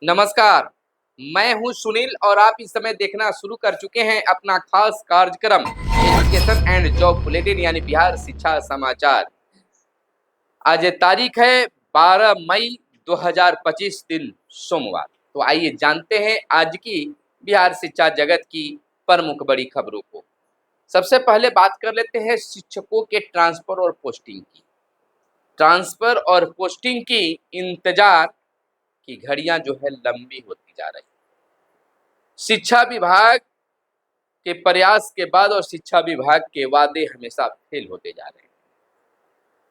नमस्कार, मैं हूं सुनील और आप इस समय देखना शुरू कर चुके हैं अपना खास कार्यक्रम एजुकेशन एंड जॉब बुलेटिन यानी बिहार शिक्षा समाचार। आज तारीख है 12 मई 2025 दिन सोमवार। तो आइए जानते हैं आज की बिहार शिक्षा जगत की प्रमुख बड़ी खबरों को। सबसे पहले बात कर लेते हैं शिक्षकों के ट्रांसफर और पोस्टिंग की। ट्रांसफर और पोस्टिंग की इंतजार की घड़ियां जो है लंबी होती जा रही। शिक्षा विभाग के प्रयास के बाद और शिक्षा विभाग के वादे हमेशा फेल होते जा रहे हैं।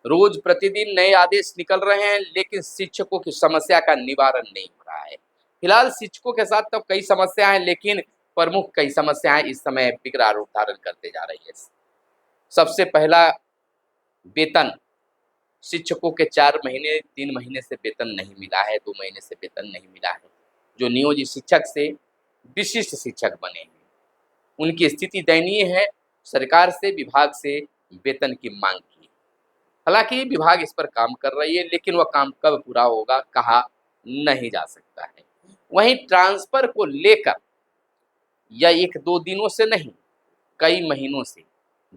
रोज प्रतिदिन नए आदेश निकल रहे हैं, लेकिन शिक्षकों की समस्या का निवारण नहीं हो रहा है। फिलहाल शिक्षकों के साथ तो कई समस्याएं हैं, लेकिन प्रमुख कई समस्याएं इस समय बिगड़ा रूप धारण करते जा रही है। सबसे पहला, वेतन। शिक्षकों के 4 महीने 3 महीने से वेतन नहीं मिला है, 2 महीने से वेतन नहीं मिला है। जो नियोजित शिक्षक से विशिष्ट शिक्षक बने हैं, उनकी स्थिति दयनीय है। सरकार से, विभाग से वेतन की मांग की। हालांकि विभाग इस पर काम कर रही है, लेकिन वह काम कब पूरा होगा कहा नहीं जा सकता है। वहीं ट्रांसफर को लेकर यह 1-2 दिनों से नहीं, कई महीनों से,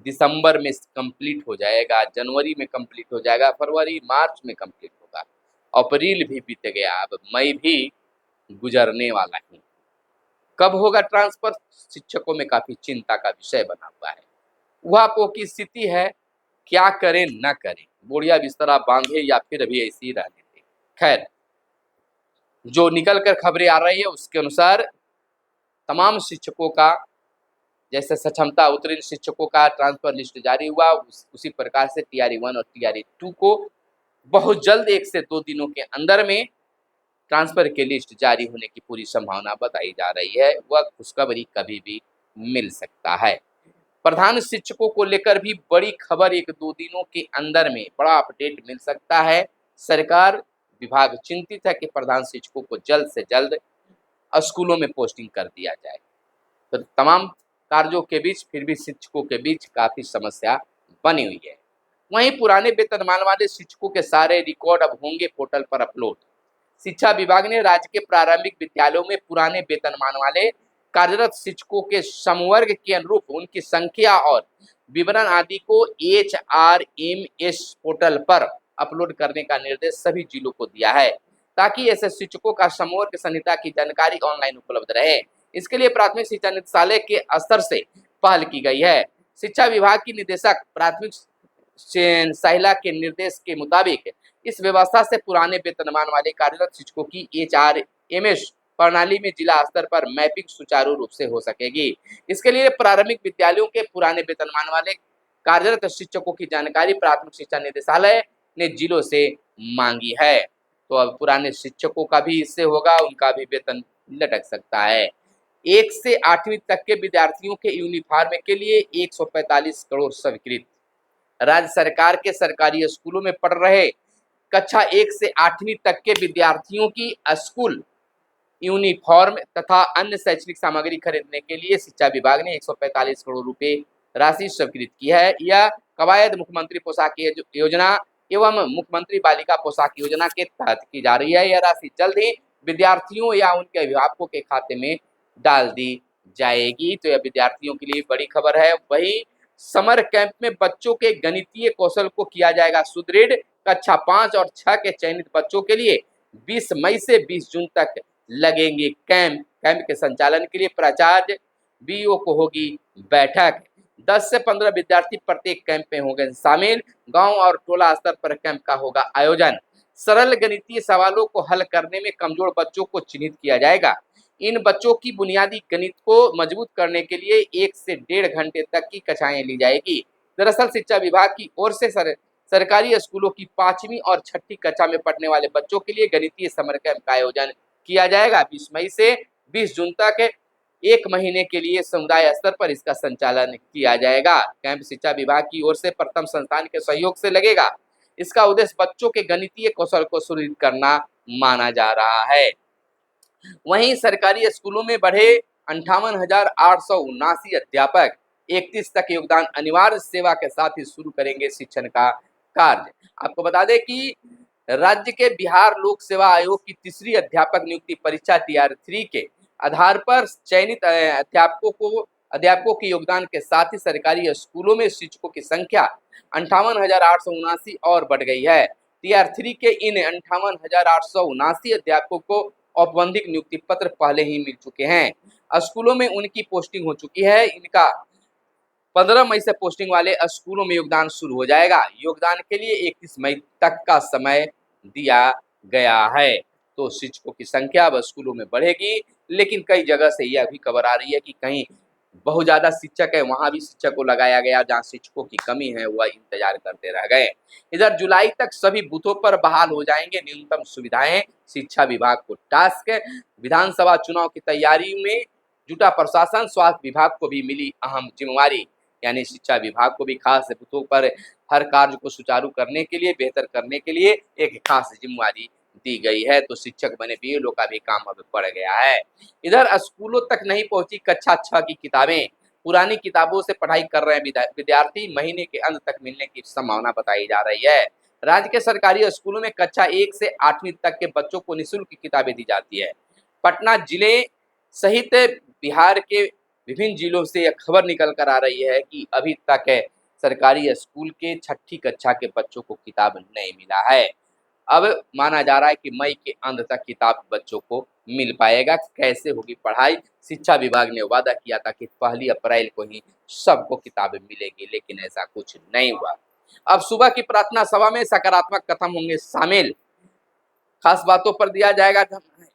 दिसंबर में कंप्लीट हो जाएगा, जनवरी में कंप्लीट हो जाएगा, फरवरी मार्च में कंप्लीट होगा, अप्रैल भी बीत गया, अब मई भी गुजरने वाला है। कब होगा ट्रांसफर, शिक्षकों में काफी चिंता का विषय बना हुआ है। उहापोह की स्थिति है, क्या करें न करें, बोरिया बिस्तरा बांधे या फिर अभी ऐसे ही रहने दें। खैर, जो निकल कर खबरें आ रही है उसके अनुसार तमाम शिक्षकों का, जैसे सक्षमता उत्तीर्ण शिक्षकों का ट्रांसफर लिस्ट जारी हुआ, उसी प्रकार से TRE 1 और TRE 2 को बहुत जल्द 1 से 2 दिनों के अंदर में ट्रांसफर की लिस्ट जारी होने की पूरी संभावना बताई जा रही है। वह खुशखबरी कभी भी मिल सकता है। प्रधान शिक्षकों को लेकर भी बड़ी खबर, 1-2 दिनों के अंदर में बड़ा अपडेट मिल सकता है। सरकार, विभाग चिंतित है कि प्रधान शिक्षकों को जल्द से जल्द स्कूलों में पोस्टिंग कर दिया जाए। तो तमाम कार्यों के बीच फिर भी शिक्षकों के बीच काफी समस्या बनी हुई है। वहीं पुराने वेतनमान वाले शिक्षकों के सारे रिकॉर्ड अब होंगे पोर्टल पर अपलोड। शिक्षा विभाग ने राज्य के प्रारंभिक विद्यालयों में पुराने वेतनमान वाले कार्यरत शिक्षकों के समवर्ग के अनुरूप उनकी संख्या और विवरण आदि को HRMS पोर्टल पर अपलोड करने का निर्देश सभी जिलों को दिया है, ताकि ऐसे शिक्षकों का समवर्ग संहिता की जानकारी ऑनलाइन उपलब्ध रहे। इसके लिए प्राथमिक शिक्षा निदेशालय के स्तर से पहल की गई है। शिक्षा विभाग की निदेशक प्राथमिक साहिला के निर्देश के मुताबिक इस व्यवस्था से पुराने वेतनमान वाले कार्यरत शिक्षकों की HRMS प्रणाली में जिला स्तर पर मैपिंग सुचारू रूप से हो सकेगी। इसके लिए प्रारंभिक विद्यालयों के पुराने वेतनमान वाले कार्यरत शिक्षकों की जानकारी प्राथमिक शिक्षा निदेशालय ने जिलों से मांगी है। तो अब पुराने शिक्षकों का भी इससे होगा, उनका भी वेतन लटक सकता है। 1 से 8वीं तक के विद्यार्थियों के यूनिफॉर्म के लिए 145 करोड़ स्वीकृत। राज्य सरकार के सरकारी स्कूलों में पढ़ रहे कक्षा 1 से 8वीं तक के विद्यार्थियों की स्कूल यूनिफॉर्म तथा अन्य शैक्षणिक सामग्री खरीदने के लिए शिक्षा विभाग ने 145 करोड़ रुपए राशि स्वीकृत की है। यह कवायद मुख्यमंत्री पोशाक योजना एवं मुख्यमंत्री बालिका पोशाक योजना के तहत की जा रही है। यह राशि जल्द ही विद्यार्थियों या उनके अभिभावकों के खाते में डाल दी जाएगी। तो यह विद्यार्थियों के लिए बड़ी खबर है। वहीं समर कैंप में बच्चों के गणितीय कौशल को किया जाएगा सुदृढ़। कक्षा 5 और 6 के चयनित बच्चों के लिए 20 मई से 20 जून तक लगेंगे कैंप। कैंप के संचालन के लिए प्राचार्य BO को होगी बैठक। 10 से 15 विद्यार्थी प्रत्येक कैंप में होंगे शामिल। गांव और टोला स्तर पर कैंप का होगा आयोजन। सरल गणितीय सवालों को हल करने में कमजोर बच्चों को चिन्हित किया जाएगा। इन बच्चों की बुनियादी गणित को मजबूत करने के लिए 1 से 1.5 घंटे तक की कक्षाएं ली जाएगी। दरअसल शिक्षा विभाग की ओर से सरकारी स्कूलों की 5वीं और 6ठी कक्षा में पढ़ने वाले बच्चों के लिए गणितीय समर कैंप का आयोजन किया जाएगा। 20 मई से 20 जून तक 1 महीने के लिए समुदाय स्तर पर इसका संचालन किया जाएगा। कैंप शिक्षा विभाग की ओर से प्रथम संस्थान के सहयोग से लगेगा। इसका उद्देश्य बच्चों के गणितीय कौशल को सुदृढ़ करना माना जा रहा है। वहीं सरकारी स्कूलों में बढ़े 58,879 अध्यापक 31 तक योगदान अनिवार्य सेवा के साथ ही शुरू करेंगे शिक्षण का कार्य। आपको बता दें कि राज्य के बिहार लोक सेवा आयोग की तीसरी अध्यापक नियुक्ति परीक्षा TR3 के आधार पर चयनित अध्यापकों के योगदान के साथ ही सरकारी स्कूलों में शिक्षकों की संख्या 58,879 और बढ़ गई है। TR3 के इन 58,879 अध्यापकों को औपबंधिक नियुक्ति पत्र पहले ही मिल चुके हैं। स्कूलों में उनकी पोस्टिंग हो चुकी है। इनका 15 मई से पोस्टिंग वाले स्कूलों में योगदान शुरू हो जाएगा। योगदान के लिए 31 मई तक का समय दिया गया है। तो शिक्षकों की संख्या अब स्कूलों में बढ़ेगी, लेकिन कई जगह से यह भी खबर आ रही है कि कहीं बहुत ज़्यादा शिक्षक है, वहाँ भी शिक्षक को लगाया गया। जहाँ शिक्षकों की कमी है वह इंतजार करते रह गए। इधर जुलाई तक सभी बूथों पर बहाल हो जाएंगे न्यूनतम सुविधाएं। शिक्षा विभाग को टास्क। विधानसभा चुनाव की तैयारी में जुटा प्रशासन। स्वास्थ्य विभाग को भी मिली अहम जिम्मेवारी, यानी शिक्षा विभाग को भी खास बूथों पर हर कार्य को सुचारू करने के लिए, बेहतर करने के लिए एक खास जिम्मेवारी दी गई है। तो शिक्षक बने बीएलओ का भी काम अब बढ़ गया है। इधर स्कूलों तक नहीं पहुंची कक्षा 6 की किताबें। पुरानी किताबों से पढ़ाई कर रहे विद्यार्थी। महीने के अंत तक मिलने की संभावना बताई जा रही है। राज्य के सरकारी स्कूलों में कक्षा 1 से 8वीं तक के बच्चों को निःशुल्क किताबें दी जाती है। पटना जिले सहित बिहार के विभिन्न जिलों से यह खबर निकल कर आ रही है कि अभी तक सरकारी स्कूल के 6ठी कक्षा के बच्चों को किताब नहीं मिला है। अब माना जा रहा है कि मई के अंत तक किताब बच्चों को मिल पाएगा। कैसे होगी पढ़ाई? शिक्षा विभाग ने वादा किया था कि 1 अप्रैल को ही सबको किताबें मिलेगी, लेकिन ऐसा कुछ नहीं हुआ। अब सुबह की प्रार्थना सभा में सकारात्मक कथन होंगे शामिल। खास बातों पर दिया जाएगा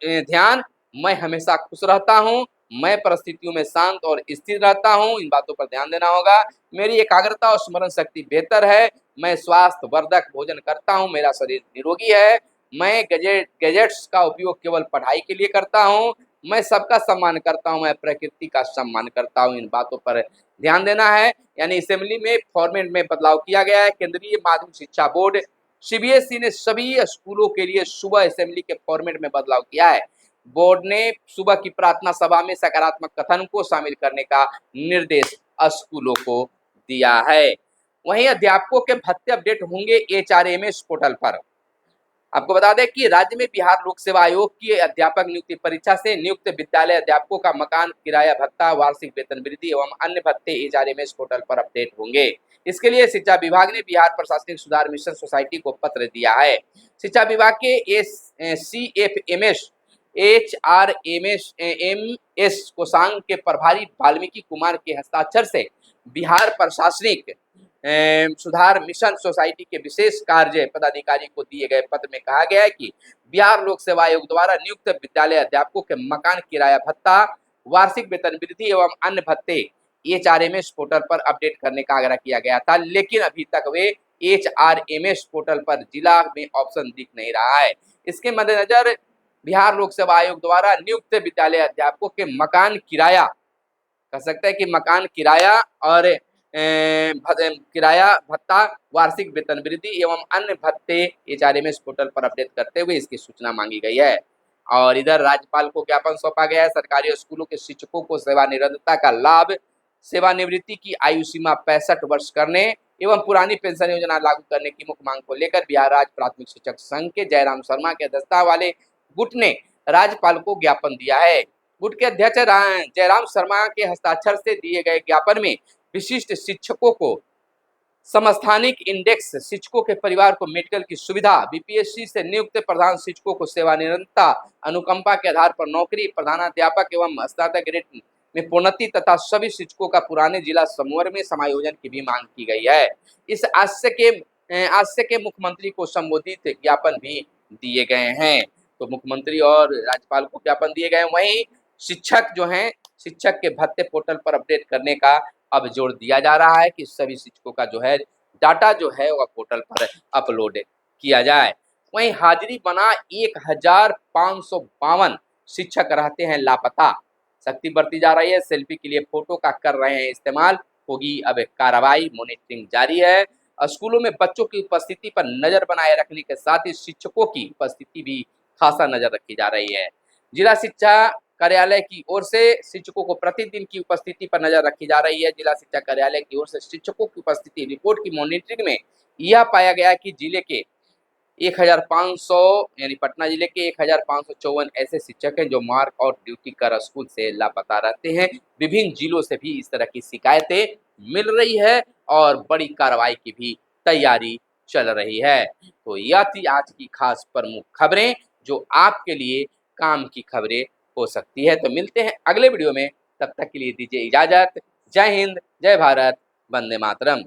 ध्यान। मैं हमेशा खुश रहता हूँ। मैं परिस्थितियों में शांत और स्थिर रहता हूँ। इन बातों पर ध्यान देना होगा। मेरी एकाग्रता और स्मरण शक्ति बेहतर है। मैं स्वास्थ्य वर्धक भोजन करता हूँ। मेरा शरीर निरोगी है। मैं गैजेट्स का उपयोग केवल पढ़ाई के लिए करता हूँ। मैं सबका सम्मान करता हूँ। मैं प्रकृति का सम्मान करता हूँ। इन बातों पर ध्यान देना है। यानी असेंबली में फॉर्मेट में बदलाव किया गया है। केंद्रीय माध्यमिक शिक्षा बोर्ड CBSE ने सभी स्कूलों के लिए सुबह असेंबली के फॉर्मेट में बदलाव किया है। बोर्ड ने सुबह की प्रार्थना सभा में सकारात्मक कथन को शामिल करने का निर्देश स्कूलों को दिया है। वहीं अध्यापकों के भत्ते अपडेट होंगे HRMS पोर्टल पर। आपको बता दें कि राज्य में बिहार लोक सेवा आयोग की अध्यापक नियुक्ति परीक्षा से नियुक्त विद्यालय अध्यापकों का मकान किराया भत्ता, वार्षिक वेतन वृद्धि एवं अन्य भत्ते HRMS पोर्टल पर अपडेट होंगे। इसके लिए शिक्षा विभाग ने बिहार प्रशासनिक सुधार मिशन सोसाइटी को पत्र दिया है। शिक्षा विभाग के CFMS HRMS कोषांग के प्रभारी वाल्मीकि कुमार के हस्ताक्षर से बिहार प्रशासनिक सुधार मिशन सोसाइटी के विशेष कार्य पदाधिकारी को दिए गए पत्र में कहा गया है कि बिहार लोक सेवा आयोग द्वारा नियुक्त विद्यालय अध्यापकों के मकान किराया भत्ता, वार्षिक वेतन वृद्धि एवं अन्य भत्ते HRMS पोर्टल पर अपडेट करने का आग्रह किया गया था, लेकिन अभी तक वे HRMS पोर्टल पर जिला में ऑप्शन दिख नहीं रहा है। इसके मद्देनजर बिहार लोक सेवा आयोग द्वारा नियुक्त विद्यालय अध्यापकों के मकान किराया, कह सकते हैं कि मकान किराया और किराया भत्ता, वार्षिक वेतन वृद्धि एवं अन्य भत्ते HRMS पोर्टल पर अपडेट करते हुए इसकी सूचना मांगी गई है। और इधर राज्यपाल को ज्ञापन सौंपा गया है। सरकारी स्कूलों के शिक्षकों को सेवानिवृत्ता का लाभ, सेवानिवृत्ति की आयु सीमा 65 वर्ष करने एवं पुरानी पेंशन योजना लागू करने की मुख्य मांग को लेकर बिहार राज्य प्राथमिक शिक्षक संघ के जयराम शर्मा के अध्यक्षता वाले गुट ने राज्यपाल को ज्ञापन दिया है। गुट के अध्यक्ष जयराम शर्मा के हस्ताक्षर से दिए गए ज्ञापन में विशिष्ट शिक्षकों को समस्थानिक इंडेक्स, शिक्षकों के परिवार को मेडिकल की सुविधा, BPSC से नियुक्त प्रधान शिक्षकों को सेवानिवृत्ता अनुकंपा के आधार पर नौकरी, प्रधानाध्यापक एवं स्नातक ग्रेड में प्रोन्नति तथा सभी शिक्षकों का पुराने जिला समूह में समायोजन की भी मांग की गई है। इस आशय के मुख्यमंत्री को संबोधित ज्ञापन भी दिए गए हैं। तो मुख्यमंत्री और राज्यपाल को ज्ञापन दिए गए। वहीं शिक्षक जो हैं, शिक्षक के भत्ते पोर्टल पर अपडेट करने का अब जोर दिया जा रहा है कि सभी शिक्षकों का जो है डाटा जो है वह पोर्टल पर अपलोड किया जाए। वहीं हाजिरी बना 1552 शिक्षक रहते हैं लापता। सख्ती बरती जा रही है। सेल्फी के लिए फोटो का कर रहे हैं इस्तेमाल, होगी अब कार्रवाई। मॉनिटरिंग जारी है। स्कूलों में बच्चों की उपस्थिति पर नजर बनाए रखने के साथ ही शिक्षकों की उपस्थिति भी खासा नजर रखी जा रही है। जिला शिक्षा कार्यालय की ओर से शिक्षकों को प्रतिदिन की उपस्थिति पर नजर रखी जा रही है। जिला शिक्षा कार्यालय की ओर से शिक्षकों की उपस्थिति रिपोर्ट की मॉनिटरिंग में यह पाया गया कि जिले के 1500 यानी पटना जिले के 1554 ऐसे शिक्षक हैं जो मार्क और ड्यूटी कर स्कूल से लापता रहते हैं। विभिन्न जिलों से भी इस तरह की शिकायतें मिल रही है और बड़ी कार्रवाई की भी तैयारी चल रही है। तो यह थी आज की खास प्रमुख खबरें जो आपके लिए काम की खबरें हो सकती है। तो मिलते हैं अगले वीडियो में, तब तक के लिए दीजिए इजाजत। जय हिंद, जय भारत, वंदे मातरम।